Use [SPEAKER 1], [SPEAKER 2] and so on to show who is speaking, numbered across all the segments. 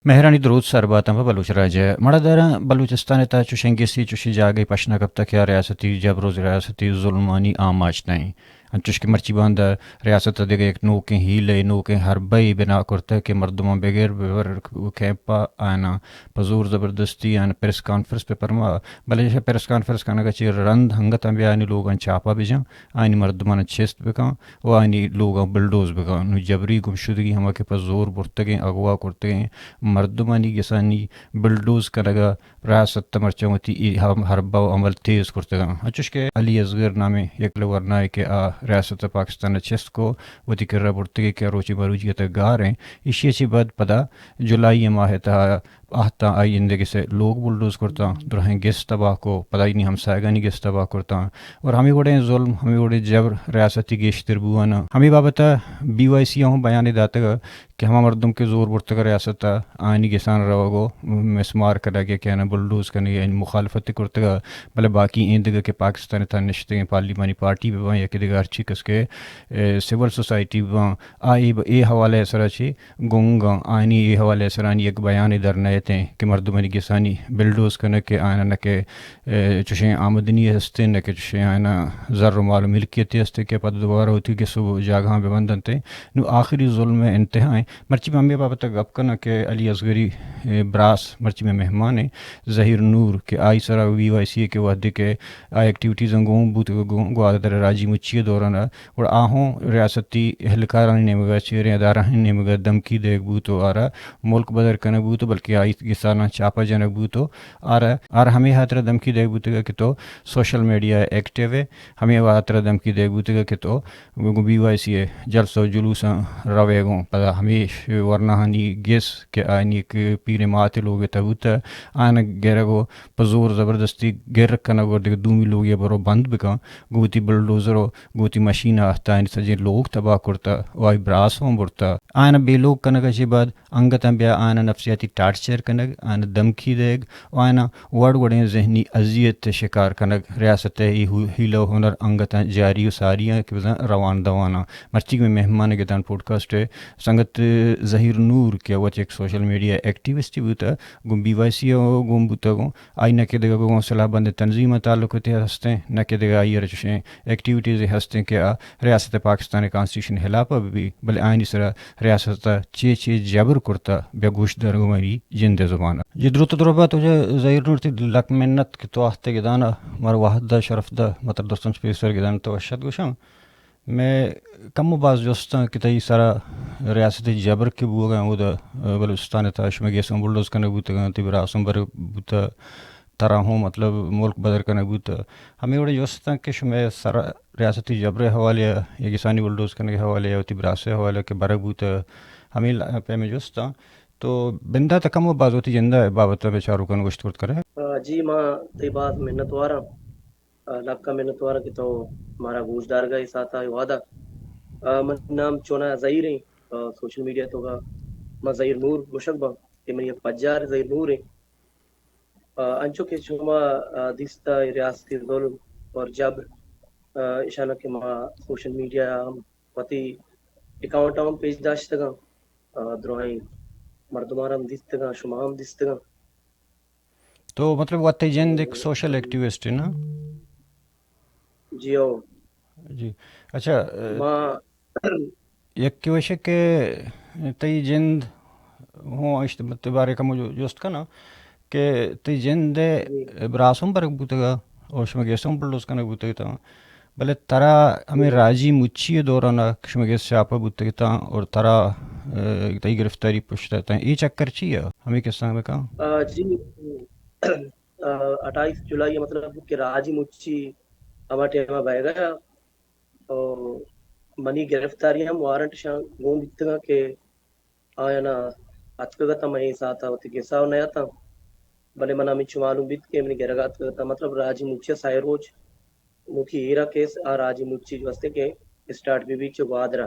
[SPEAKER 1] مهرانی درود سر باتم و بلوچ راجع مڑا دارا بلوچستان تا چوشنگیسی چوشی جاگئی پشنا کب تک یا ریاستی جبروز ریاستی ظلمانی آماچ نہیں انچوش کے مرچی باندہ ریاست دیگه ایک نوکیں ہیلے نوکیں حربئی بنا کرتا کہ مردمان بغیر بور کیمپا آنا پزور زبردستی آنا پریس کانفرنس پہ پرما بلے پریس کانفرنس کانا گچی رند ہنگتا بھی آنی لوگان چاپا بھی جاں آنی مردمان چیست بکان و آنی لوگان بلڈوز بکان نو جبری گمشدگی ہما کے پس زور برتگیں اغوا کرتگیں مردمانی گسانی بلڈوز کنگا ریاست تمرچوتی حربا و عمل تیز کرتگاں اچوش کے علی اصغر نامے یک لورنائے کہ ریاست پاکستان چیست کو وتی کر برتگی کہ روچی مروچی تک گار ہیں اسی اچھی بد پدا جولائی ماہ تا آہتا آئی اندگی سے لوگ بلڈوز کرتا درہیں گیس تباہ کو پتہ ہی نہیں ہم سائگانی گیس تباہ کرتا اور ہمیں گوڑے ظلم ہمیں گوڑے جبر ریاستی گیش تربوانا ہمیں بابتا بی وائی سی ہوں بیان داتا گا کہ ہما مردم کے زور برتگا ریاست آئینی گسان رو گو مسمار کرا گیا کہ بلڈوز کرنے گیا مخالفت کرتگا بلے باقی ایندگا کہ پاکستان تا نشتے پارلیمانی پارٹی بباں یا کہ دیگا ارچی کس کے سول سوسائٹی بباں آئی اے حوالے سرا چی گونگا آئینی اے حوالے سرانی ایک بیان در نیتیں کہ مردمانی گسانی بلڈوز کرنے کے آئینہ نہ کہ چوشیں آمدنی ہستے نہ کہ چوشیں آئینہ زر و مال ملکیتی ہستے کہ پتہ دوبارہ ہوتی کہ سو جاگہاں ببندن تے نو آخری ظلم انتہائیں مرچی میں بابتا گپ کرنا کہ علی اصغری براس مرچی میں مہمان ہیں ظہیر نور کہ آئی سرا وی وائی سی کے وحدے کے آئی ایکٹیویٹیز گوں بوت گوا در راجی مچی دورانا اور آہوں ریاستی اہلکارانی نے مگا چیریں ادارہ نے مگا دمکی دیکھ بوتو آرہ ملک بدر کنک بوتو بلکہ آئی گسانا چاپا جنک بوتو آرہ ہمیں ہاترہ دمکی دیکھ بوتو گا کہ تو سوشل میڈیا ایکٹیو ہے ہمیں ہاترہ دمکی دیکھ بوتو گا کہ تو بی وائی سی جلسہ و جلوساں روے گوں پدا ہمیں ورنہ ہنی گیس کہ آئینی ایک پیرے ماتے لوگ تبوتا آئینہ گیرہ گو پزور زبردستی گیر رکھنا گو دیکھ دومی لوگ یہ برو بند بکا گوتی بلڈوزرو گوتی مشین آہتا آئین سجے لوگ تباہ کرتا وائی براس ہوں برتا آئینہ بے لوگ کنگا چی بعد انگتا بیا آئینہ نفسیاتی ٹارچر کنگ آئینہ دمکی دیگ آئینہ وڑ وڑیں ذہنی اذیت شکار کنگ ریاست ہیلو ہنر انگتا جاری و ساریاں کہ بزن روان دوانا مرچی میں مہمان گتان پوڈکاسٹ ہے سنگت ظہیر نور کہ وہ ایک سوشل میڈیا ایکٹیوسٹی بوتا گم بی وائی سی گم بوتا گو آئی نہ کہ دیگا گو صلاح بند تنظیم تعلق ہوتے ہستے نہ کہ دیگا آئی رچشیں ایکٹیویٹیز ہستے کہ ریاست پاکستان کانسٹیٹیوشن ہلاپا بھی بلے آئینی سرا ریاست چے جبر کرتا بے گوش درگو مری جند زبانہ یہ درو تدربہ تجھے ظہیر نور تی لک منت کہ تو آہتے گدانا مر واحد دا شرف دا مطلب دوستان سپیسر گدانا تو اشد گوشاں میں کم و باز جوستا کہ تئی سارا ریاستی جبر کے بو گئے وہ دا بلوچستان تا شمہ گیسوں بلڈوز کرنے بوتا گا تی براسوں بر بوتا ترا ہوں مطلب ملک بدر کرنے بوتا ہمیں وڑے جوستا کہ شمہ سارا ریاستی جبر حوالے یا گسانی بلڈوز کرنے کے حوالے یا تی براسے حوالے کے برگ بوتا ہمیں پہ میں جوستا تو بندہ تا کم و باز ہوتی جندہ بابتا بیچارو کن گوشت کرت کرے
[SPEAKER 2] جی ماں تی بات منت وارا لکا منت وارا کہ تو ہمارا گوش دار گئے ساتھ آئے وعدہ من نام چونا ظہیر ہیں سوشل میڈیا تو کا میں ظہیر نور مشکبہ کہ من یہ پجار ظہیر نور ہیں انچو کہ شما دیستا ریاستی ظلم اور جبر اشانہ کہ ماں سوشل میڈیا ہم پتی اکاؤنٹ ہم پیج داشتگاں دروہیں مردمار ہم دیستگاں شما ہم دیستگاں
[SPEAKER 1] تو مطلب وہ جند ایک سوشل ایکٹیوسٹ ہے نا
[SPEAKER 2] جی او
[SPEAKER 1] جی اچھا
[SPEAKER 2] ماں
[SPEAKER 1] یک کی وجہ کہ تی جند ہوں اشتبت بارے کا مجھے جوست کا نا کہ تی جند براسوں برک بوتا گا اور شما گیسوں بلڈوز کنا بوتا گا بلے ترا ہمیں راجی مچی دورانا شما گیس شاپا بوتا گا اور ترا تی گرفتاری پشتا ہے یہ چکر چی ہے ہمیں کس طرح میں کہاں
[SPEAKER 2] جی 28 جولائی مطلب کہ راجی مچی ہما ٹیمہ بہ گیا اور منی گرفتاری ہم وارنٹ شان گون دیتگا کہ آیا نا اتکگا تا میں ساتھا ہوتی گساو نیا تا بلے منا مچو معلوم بیت کہ منی گرگات تا مطلب راجی مچی سائے روچ مکی ہیرا کیس راجی مچی جو ہستے کہ اسٹارٹ بھی بیچو وادرہ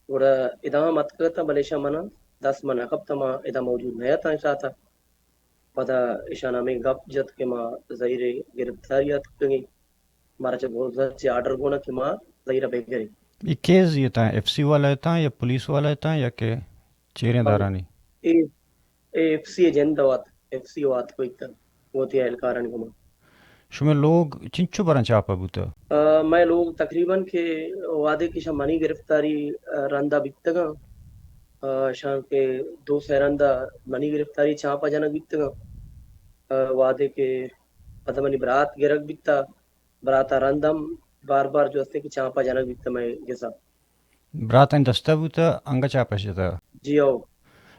[SPEAKER 2] اور ادام اتکگا تا بلیشا منا 10 منا کب تا ما ادا موجود نیا تا ساتھا پدا اشانہ میں گپ جت کہ ماں ظہیر گرفتاریات کنگی مارا چا بہت سے آرڈر گونا کہ ماں ظہیرہ بے گری
[SPEAKER 1] یہ کیس یہ تھا ایف سی والا تھا یا پولیس والا تھا یا کہ چیریں دارانی
[SPEAKER 2] FC جندوات FC وات کوئتا وتی الکارن گما
[SPEAKER 1] شو میں لوگ چنچو برن چاپا بوتا
[SPEAKER 2] میں لوگ تقریباً کے وعدے کی شاہ منی گرفتاری رندہ بکتگا شان کے دو سیرندہ منی گرفتاری چاپا جنک بکتگا وعدے کے پتہ منی برات گرک بکتا براتا رندم بار بار جو ہستے کہ چاپا جنک بکتا میں جیسا
[SPEAKER 1] براتن دستا بوتا انگا چاپا شتا
[SPEAKER 2] جی او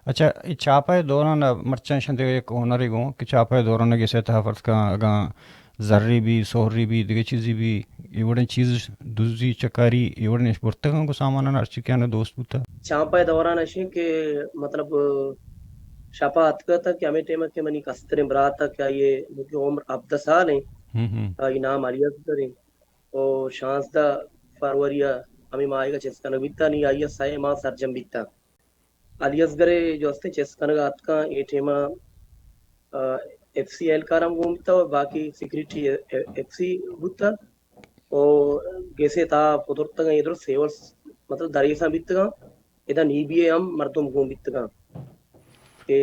[SPEAKER 1] اچھا یہ چاپا دوران مرچان شن دیگه ایک ہنری گو کہ چاپا دوران گیسے تھا فرض کا اگاں ذری بھی سوہری بھی دیگه چیزی بھی یہ وڑن چیز دوزی چکاری یہ وڑن برتگاں کو سامانا ارچی کیا نا دوست بوتا
[SPEAKER 2] چاپا دوران اشیں کہ مطلب شپا اتکا تھا کہ ہمیں ٹیمہ کے منی کستریں براتا کیا یہ مجھے عمر 17 سال ہیں یہ نام علی اصغر ہیں اور 16 فروریہ ہمیں ماہ کا چسکن بیتا نہیں آئی سائے ماہ سرجم بیتا علی اصغر جو ہستے چسکن کا اتکا یہ ٹیمہ FC کارم گھومتا اور باقی سیکریٹری FC بوتا اور گیسے تا پدرتگا ادھر سیورس مطلب دریسا بیتگا ادھا نیبیے ہم مردم گھوم بیتگا کہ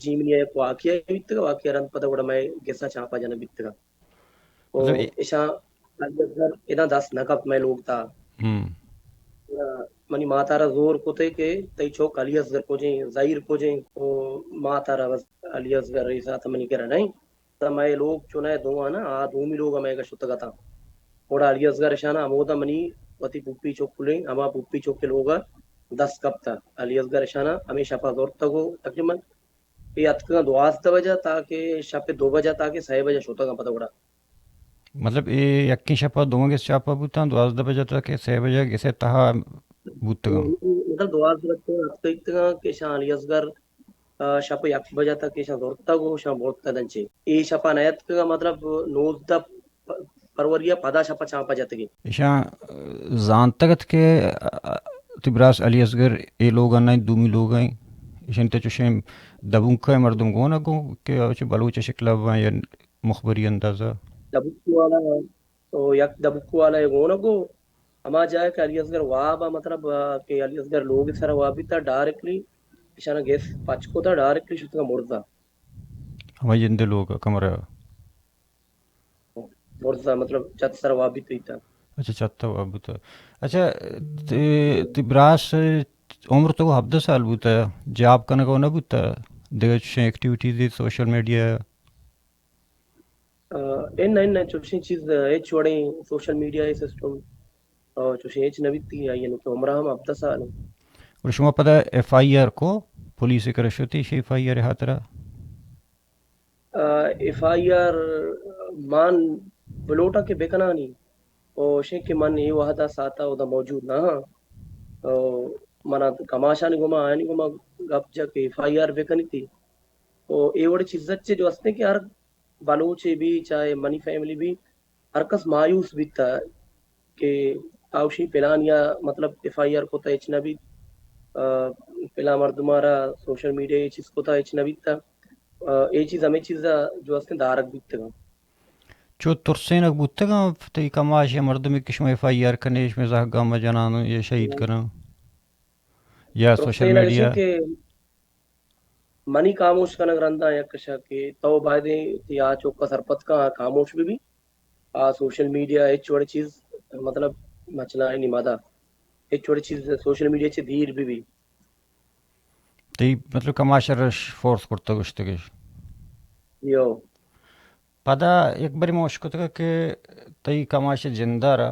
[SPEAKER 2] جیمنی ایک واقعہ بیتگا واقعہ رند پتہ گوڑا میں گیسا چاپا جانا بیتگا
[SPEAKER 1] مطلب
[SPEAKER 2] اور اشا علی اصغر ادھا 10 نکپ میں لوگ تا منی ماں تارا زور کو تے کہ تی چوک علی اصغر کو جائیں ظاہر کو جائیں اور ماں تارا بس علی اصغر ایسا تا منی کہہ رہا نہیں تا میں لوگ چنائے دو آنا دومی لوگ ہمیں کا شتگا تا اور علی اصغر شانا ہمودا منی وتی پوپی چوک کھلیں ہما پوپی چوک کے لوگا 10 کپ تا علی اصغر شانا ہمیشہ پا دور تگو تقریباً یہ اتکا 12 بجا تاکہ شاپ 2 بجا تاکہ 6 بجا شوتا گا پتہ گوڑا
[SPEAKER 1] مطلب یہ یکی شپا دو گیس چاپا بوتا 12 بجے تک 6 بجے گیسے تہا بوتگاں
[SPEAKER 2] مطلب 12 بجا اتکا اتکا کہ شاہ علی اصغر شاپ 1 بجا تک کہ شاہ دورتا گو شاہ بورتا دنچے ای شاپا نیت کا مطلب 19 فروریہ پدا شاپا چاپا جاتے گی
[SPEAKER 1] ایشاں زانتگت کے تبراس علی اصغر اے لوگ آنا دومی لوگ ہیں ایشان تے چوشیں دبون کا مردم گونا گو کہ اچھے بلوچ شکلہ با یا مخبری اندازہ
[SPEAKER 2] دبکو والا تو یک دبکو والا یہ گونا گو ہما جائے کہ علی اصغر وابا مطلب کہ علی اصغر لوگ سارا وابی تا ڈائریکٹلی اشانا گیس پچکو تا ڈائریکٹلی شتگا مرزا
[SPEAKER 1] ہمیں جندے لوگ کمرہ
[SPEAKER 2] مرزا مطلب چت سارا وابی تو تا
[SPEAKER 1] اچھا چاہتا ہوا بوتا اچھا تبراس عمر تو 17 سال بوتا جاب کرنے کو نہ بوتا دیگر چوشیں ایکٹیویٹیز سوشل میڈیا
[SPEAKER 2] ان چوشیں چیز ایچ وڑیں سوشل میڈیا سسٹم اور چوشیں ایچ نبیتی آئی یعنی کہ عمرہ ہم 17 سال
[SPEAKER 1] اور شما پتہ ایف آئی آر کو پولیس کرشتی شی ایف آئی آر ہاترا
[SPEAKER 2] ایف آئی آر مان بلوٹا کے بیکنانی اور شے کہ من یہ وحدہ ساتا او دا موجود نہ ہاں منا کماشانی گما آنی گما گپ جا کہ ایف آئی آر بیکنی تھی اور اے وڑی چیزت چے جو ہستے کہ ہر بلوچے بھی چاہے منی فیملی بھی ہر کس مایوس بھی تھا کہ آوشی پلان یا مطلب ایف آئی آر کو تا اچنا بھی پلا مردمارا سوشل میڈیا یہ چیز کو تا اچنا بھی تھا یہ چیز ہمیں چیز جو ہستے دارک بھی تھا
[SPEAKER 1] چو ترسین اک بوتا گا تی کماش یا مردمی کشما ایف آئی آر کرنے اس میں زاہ گاما جنانو یا شہید کرنا یا سوشل
[SPEAKER 2] پروسین اگشن
[SPEAKER 1] میڈیا
[SPEAKER 2] کہ منی خاموش کنگ رندہ یا کشا کہ تو بائدیں یا چوکا سرپت کا خاموش بھی سوشل میڈیا ایچ وڑی چیز مطلب مچلا ہے نمادا ایچ وڑی چیز سوشل میڈیا چے دیر بھی
[SPEAKER 1] تی مطلب کماش رش فورس کرتا گشتا گش
[SPEAKER 2] یو
[SPEAKER 1] پدا ایک باری موشکتا گا کہ تی کماش جندہ را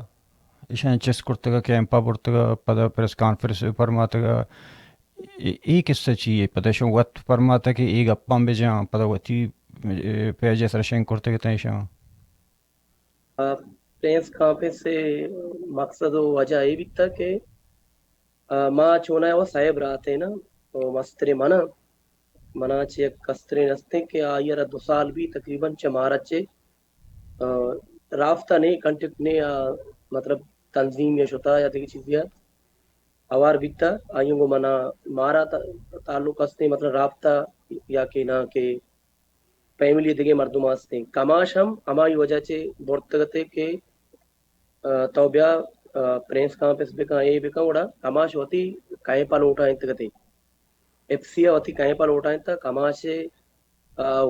[SPEAKER 1] ایشان چیس کرتا گا کیمپا برتا گا پدا پریس کانفرنس فرماتا گا ای قصہ چیئے پدا شو وقت فرماتا کہ ایک اپام بے جان پدا وقتی پیجے سرشن کرتا گا تیشان
[SPEAKER 2] پرینس کانپے سے مقصد و وجہ یہ بھی تھا کہ ماں چونا ہے وہ صاحب رہتے نا تو مسترے منا چے کسترے نستے کہ آئیر 2 سال بھی تقریباً چمارا چے رابطہ نہیں کنٹیکٹ نہیں مطلب تنظیم یا شتا یا دیکھی چیز یا اوار بیتا آئیوں کو منا مارا تعلق ہستے مطلب رابطہ یا کہ نہ کہ فیملی دیگے مردم آستے کماش ہم ہماری وجہ سے بورتگتے کہ تو بیا پرینس کہاں پہ بکا یہ بکا اڑا کماش ہوتی کہیں پالو اٹھا انتگتے FC 어디 가입할 오다니까 가마시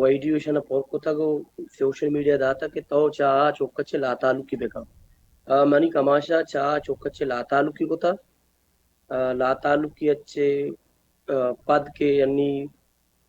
[SPEAKER 2] 와이디오션 porkotago social media data ke to cha chokkache latalu ki beka mani kamasha cha chokkache latalu ki kota latalu ki acche pad ke yani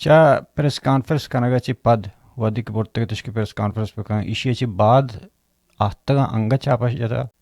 [SPEAKER 1] Cha press conference kanaga chi pad wadi ki borte tishki press conference pe kan ishi chi baad ahtaga anga chapa jada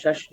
[SPEAKER 2] 6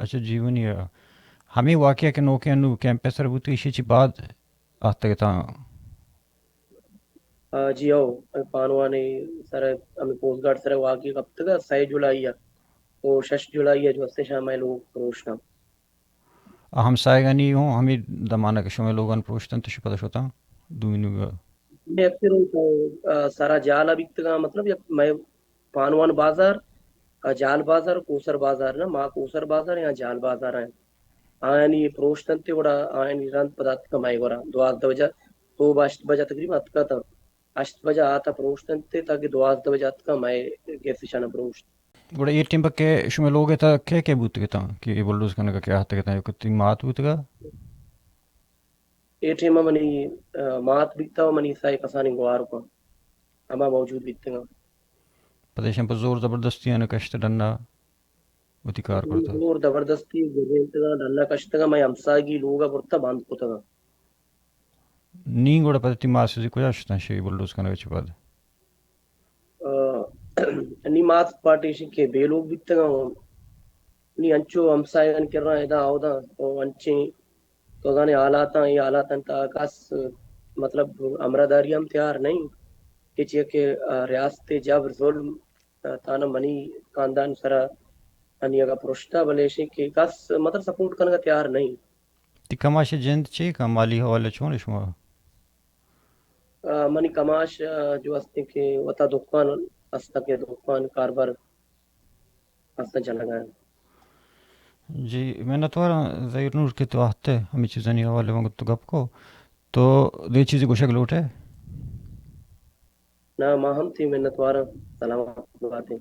[SPEAKER 1] اچھا Gionee ہمیں واقعہ کے نوکے انو کیمپسر بوت ایشی بعد آتا تا
[SPEAKER 2] جی او پانوانی سر ہمیں پوسٹ گارڈ سر واقعی کب تک 6 جولائی او 6 جولائی جو سے شام لوگ روشنا
[SPEAKER 1] ہم سائے ہوں ہمیں دمانہ کے شو میں لوگان پروشتن تو پتہ ہوتا دونوں
[SPEAKER 2] میں اکثر سارا جال ابھی تک مطلب میں پانوان بازار جال بازار کوسر بازار نا ماں کوسر بازار یا جال بازار ہیں آئین یہ پروشتنتے وڑا آئین ران پدات کمائی ورا 12 بجہ تو 8 بجہ تقریبا اتکا تھا 8 بجہ آتا پروشتنتے تاکہ 12 بجہ اتکا میں گیس شانا پروشت
[SPEAKER 1] گوڑا یہ ٹیم بکے شو میں لوگ تا کیا بوت گتا کہ یہ بولوز کرنے کا کیا ہاتھ گتا ہے کتی مات بوت گا
[SPEAKER 2] اے ٹیم منی مات بکتا و منی سائی کسانی گوار کو ہما موجود بکتے گا
[SPEAKER 1] پتہ پر زور زبردستی ہے کشت ڈننا وتی کار کرتا
[SPEAKER 2] زور زبردستی گزینتگا ڈننا کشتگا میں ہمساگی لوگا پرتا باندھ کوتگا
[SPEAKER 1] نی گوڑا پتہ ماسوزی کو جاشتا شی بولوز کرنے کے بعد
[SPEAKER 2] نی مات پارٹیشن کے بے لوگ بکتگا نی انچو ہمسائن کر رہا ہے دا او دا او انچیں تو گانے حالاتاں یہ حالاتاں تا کاس مطلب امرداری ہم تیار نہیں کہ چیئے کہ ریاست جبر ظلم تانا منی خاندان سرا انی اگا پرشتہ بلیشی کہ کاس مطلب سپورٹ کرنے کا تیار نہیں
[SPEAKER 1] تی کماش جند چی کا مالی حوالے چون شما
[SPEAKER 2] منی کماش جو ہستے کہ وطا دکان ہستا کے دکان کاربار ہستا چلا گیا
[SPEAKER 1] جی میں نے تو ظہیر نور کے تو آتے ہمیں چیزیں نہیں حوالے وانگت تو گپ کو تو دے چیزیں کو شکل اٹھے
[SPEAKER 2] نہ ماہم تھی محنت وارا سلامات باتیں